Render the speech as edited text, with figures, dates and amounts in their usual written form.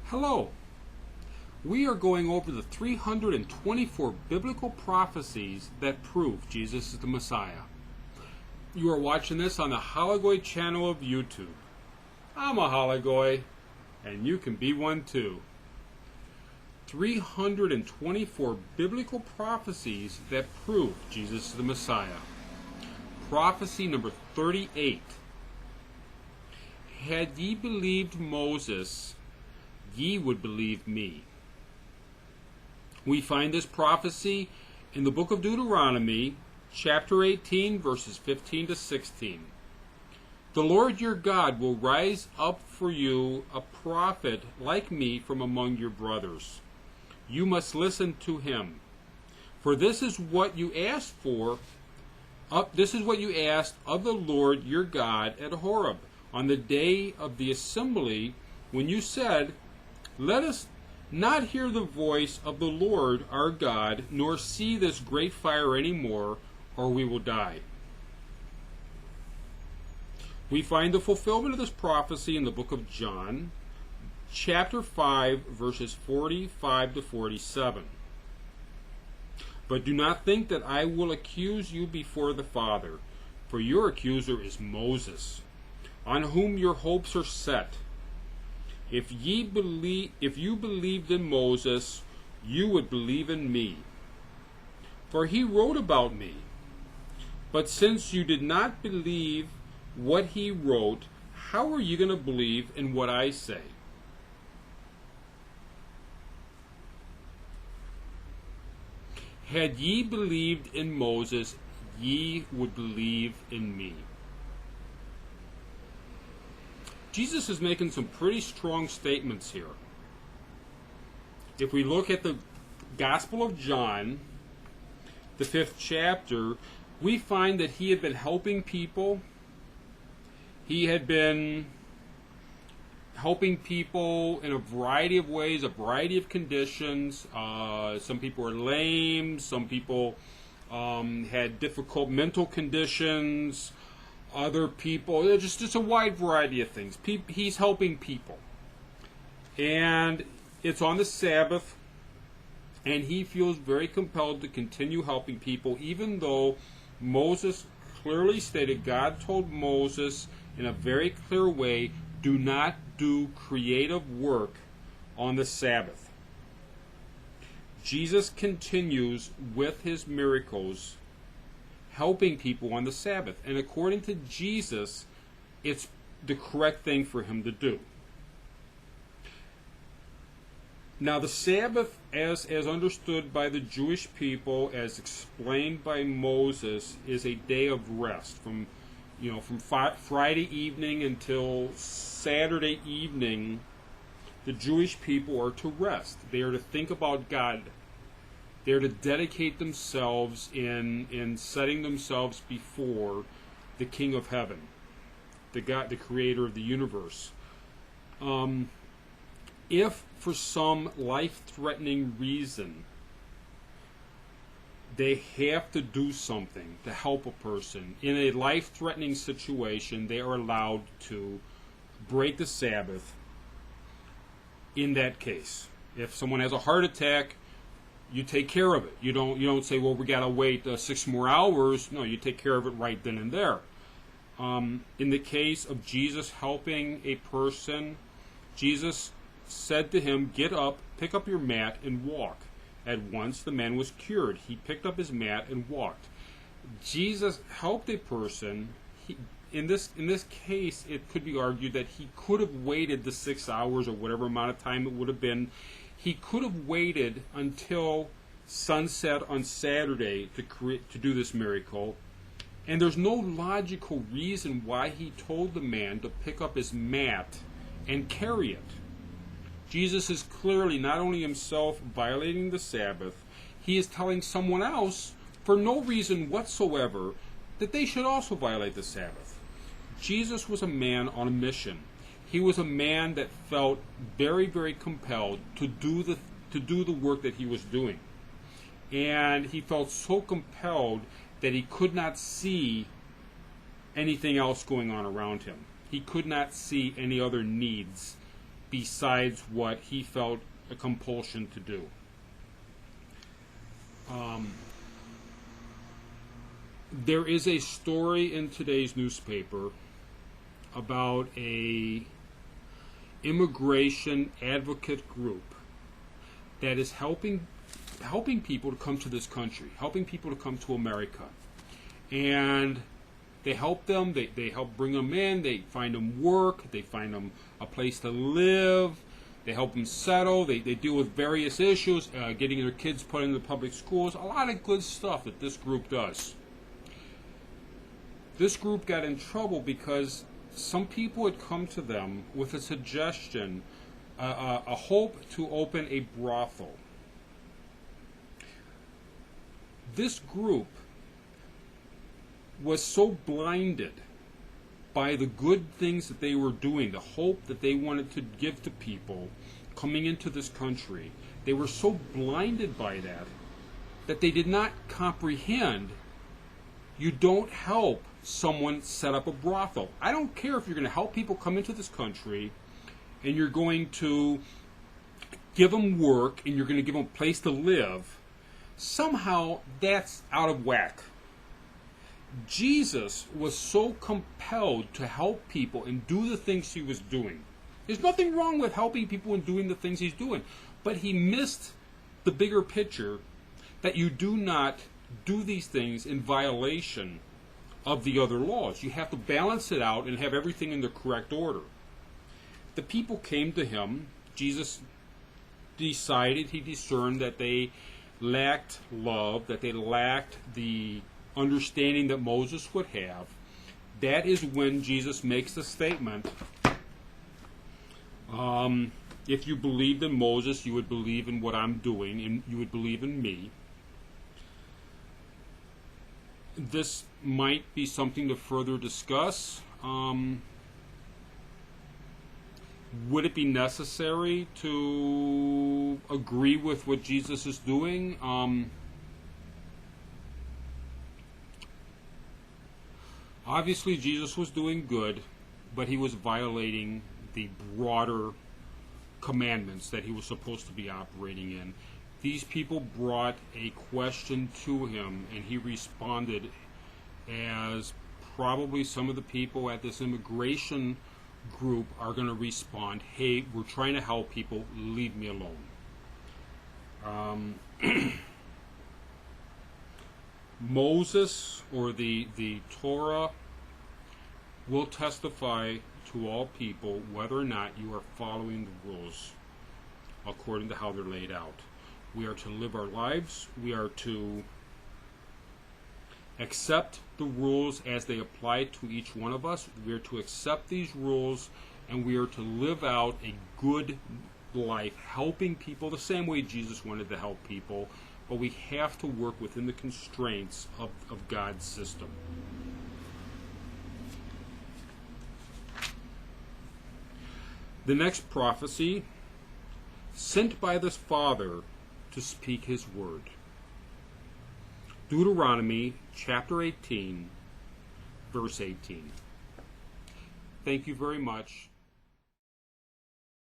Hello. We are going over the 324 biblical prophecies that prove Jesus is the Messiah. You are watching this on the Halachgoy channel of YouTube. I'm a Halachgoy, and you can be one too. 324 biblical prophecies that prove Jesus is the Messiah. Prophecy number 38. Had ye believed Moses, ye would believe me. We find this prophecy in the book of Deuteronomy, chapter 18, verses 15 to 16. The Lord your God will rise up for you a prophet like me from among your brothers. You must listen to him. For this is what you asked for. This is what you asked of the Lord your God at Horeb on the day of the assembly, when you said, "Let us not hear the voice of the Lord our God, nor see this great fire any more, or we will die." We find the fulfillment of this prophecy in the book of John, chapter 5, verses 45 to 47. But do not think that I will accuse you before the Father, for your accuser is Moses, on whom your hopes are set. If you believed in Moses, you would believe in me, for he wrote about me. But since you did not believe what he wrote, how are you going to believe in what I say? Had ye believed in Moses, ye would believe in me. Jesus is making some pretty strong statements here. If we look at the Gospel of John, the 5th chapter, we find that he had been helping people. He had been helping people in a variety of ways, a variety of conditions. Some people were lame. Some people had difficult mental conditions. Other people, just a wide variety of things. He's helping people. And it's on the Sabbath, and he feels very compelled to continue helping people, even though Moses clearly stated, God told Moses in a very clear way, do not do creative work on the Sabbath. Jesus continues with his miracles, helping people on the Sabbath. And according to Jesus, it's the correct thing for him to do. Now, the Sabbath, as understood by the Jewish people, as explained by Moses, is a day of rest. From Friday evening until Saturday evening, the Jewish people are to rest. They are to think about God. They're to dedicate themselves in setting themselves before the King of Heaven, the God, the Creator of the universe. If for some life-threatening reason they have to do something to help a person in a life-threatening situation, they are allowed to break the Sabbath in that case. If someone has a heart attack, you take care of it. You don't say, well, we got to wait 6 more hours. No, you take care of it right then and there. In the case of Jesus helping a person, Jesus said to him, get up, pick up your mat, and walk. At once the man was cured. He picked up his mat and walked. Jesus helped a person. In this case, it could be argued that he could have waited the 6 hours or whatever amount of time it would have been. He could have waited until sunset on Saturday to do this miracle. And there's no logical reason why he told the man to pick up his mat and carry it. Jesus is clearly not only himself violating the Sabbath, he is telling someone else, for no reason whatsoever, that they should also violate the Sabbath. Jesus was a man on a mission. He was a man that felt very, very compelled to do the work that he was doing. And he felt so compelled that he could not see anything else going on around him. He could not see any other needs besides what he felt a compulsion to do. There is a story in today's newspaper about a immigration advocate group that is helping people to come to this country, helping people to come to America. And they help them, they help bring them in, they find them work, they find them a place to live, they help them settle, they deal with various issues, getting their kids put into public schools, a lot of good stuff that this group does. This group got in trouble because some people had come to them with a suggestion, a hope to open a brothel. This group was so blinded by the good things that they were doing, the hope that they wanted to give to people coming into this country. They were so blinded by that they did not comprehend you don't help someone set up a brothel. I don't care if you're going to help people come into this country and you're going to give them work and you're going to give them a place to live. Somehow that's out of whack. Jesus was so compelled to help people and do the things he was doing. There's nothing wrong with helping people and doing the things he's doing, but he missed the bigger picture that you do not do these things in violation of the other laws. You have to balance it out and have everything in the correct order. The people came to him. Jesus he discerned that they lacked love, that they lacked the understanding that Moses would have. That is when Jesus makes the statement, if you believed in Moses, you would believe in what I'm doing, and you would believe in me. This might be something to further discuss. Would it be necessary to agree with what Jesus is doing? Obviously, Jesus was doing good, but he was violating the broader commandments that he was supposed to be operating in. These people brought a question to him, and he responded as probably some of the people at this immigration group are going to respond, hey, we're trying to help people, leave me alone. Moses, or the Torah, will testify to all people whether or not you are following the rules according to how they're laid out. We are to live our lives. We are to accept the rules as they apply to each one of us. We are to accept these rules, and we are to live out a good life, helping people the same way Jesus wanted to help people, but we have to work within the constraints of God's system. The next prophecy, sent by this Father to speak his word. Deuteronomy chapter 18, verse 18. Thank you very much.